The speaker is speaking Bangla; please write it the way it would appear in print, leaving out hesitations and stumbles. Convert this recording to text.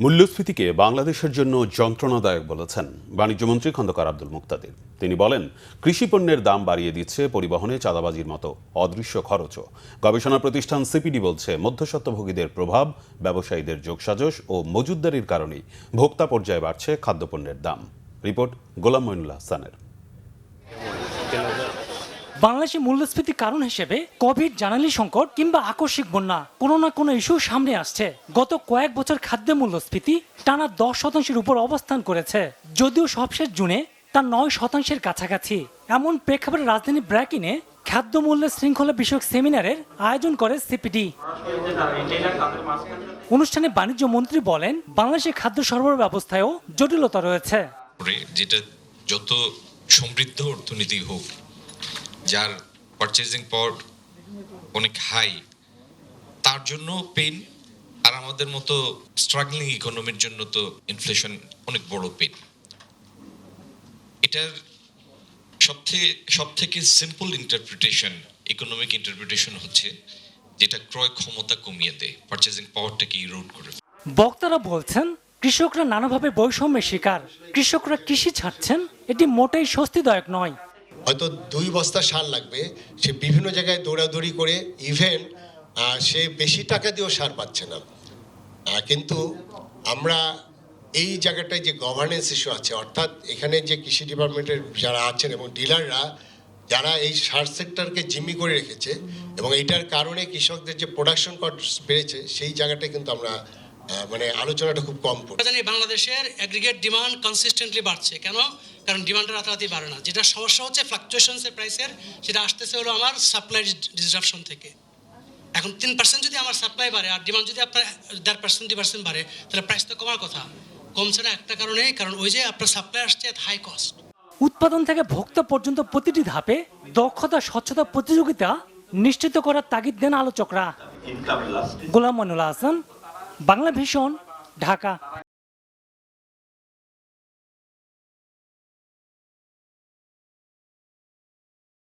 মূল্যস্ফীতিকে বাংলাদেশের জন্য যন্ত্রণাদায়ক বলেছেন বাণিজ্যমন্ত্রী খন্দকার আব্দুল মুক্তাদির। তিনি বলেন, কৃষি পণ্যের দাম বাড়িয়ে দিচ্ছে পরিবহনে চাঁদাবাজির মতো অদৃশ্য খরচও। গবেষণা প্রতিষ্ঠান সিপিডি বলছে, মধ্যস্বত্বভোগীদের প্রভাব, ব্যবসায়ীদের যোগসাজশ ও মজুতদারির কারণেই ভোক্তা পর্যায়ে বাড়ছে খাদ্যপণ্যের দাম। রিপোর্ট গোলাম মঈনুল হাসানের। বাংলাদেশে মূল্যস্ফীতির কারণ হিসেবে কোভিড, জ্বালানি সংকট কিংবা আকস্মিক বন্যা কোনো না কোনো ইস্যু সামনে আসছে। গত কয়েক বছর খাদ্য মূল্যস্ফীতি টানা 10% উপর অবস্থান করেছে, যদিও সবশেষ জুনে তা 9% কাছাকাছি। এমন প্রেক্ষাপটে রাজধানী ব্র্যাকিনে খাদ্য মূল্যের শৃঙ্খলা বিষয়ক সেমিনারের আয়োজন করে সিপিডি। অনুষ্ঠানে বাণিজ্য মন্ত্রী বলেন, বাংলাদেশের খাদ্য সরবরাহ ব্যবস্থায়ও জটিলতা রয়েছে। যেটা যত সমৃদ্ধ অর্থনীতি হোক, যার পারচেজিং পাওয়ার অনেক হাই, তার জন্য পেইন, আর আমাদের মতো স্ট্রাগলিং ইকোনমির জন্য তো ইনফ্লেশন অনেক বড় পেইন। এটার সবথেকে সিম্পল ইন্টারপ্রিটেশন, ইকোনমিক ইন্টারপ্রিটেশন হচ্ছে যেটা ক্রয় ক্ষমতা কমিয়ে দেয়, পারচেজিং পাওয়ারটাকে ইরোড করে। বক্তারা বলছেন, কৃষকরা নানাভাবে বৈষম্যের শিকার। কৃষকরা কৃষি ছাড়ছেন, এটি মোটেই স্বস্তিদায়ক নয়। হয়তো 2 বস্তা সার লাগবে, সে বিভিন্ন জায়গায় দৌড়াদৌড়ি করে ইভেন সে বেশি টাকা দিয়েও সার পাচ্ছে না। কিন্তু আমরা এই জায়গাটায় যে গভর্নেন্স ইস্যু আছে, অর্থাৎ এখানে যে কৃষি ডিপার্টমেন্টের যারা আছেন এবং ডিলাররা যারা এই সার সেক্টরকে জিম্মি করে রেখেছে এবং এইটার কারণে কৃষকদের যে প্রোডাকশন কস্ট বেড়েছে, সেই জায়গাটায় কিন্তু আমরা আলোচনাটা খুব কম করি। জানি বাংলাদেশের অ্যাগ্রিগেট ডিমান্ড কনসিস্টেন্টলি বাড়ছে। কেন? কারণ ডিমান্ডটা রাতারাতি বাড়ে না। যেটা সমস্যা হচ্ছে ফ্লাকচুয়েশনসের প্রাইসের, সেটা আসতেছে হলো আমার সাপ্লাই ডিসরাপশন থেকে। এখন 3% যদি আমার সাপ্লাই বাড়ে আর ডিমান্ড যদি আপনার 1.5% বাড়ে, তাহলে প্রাইস তো কমার কথা। কমছে না একটা কারণেই, কারণ ওই যে আপনার সাপ্লাই আসছে এত হাই কস্ট। উৎপাদন থেকে ভোক্তা পর্যন্ত প্রতিটি ধাপে দক্ষতা, স্বচ্ছতা, প্রতিযোগিতা নিশ্চিত করার তাগিদ দেন আলোচকরা। গোলাম মঈনুল হাসান, বাংলা ভিশন, ঢাকা।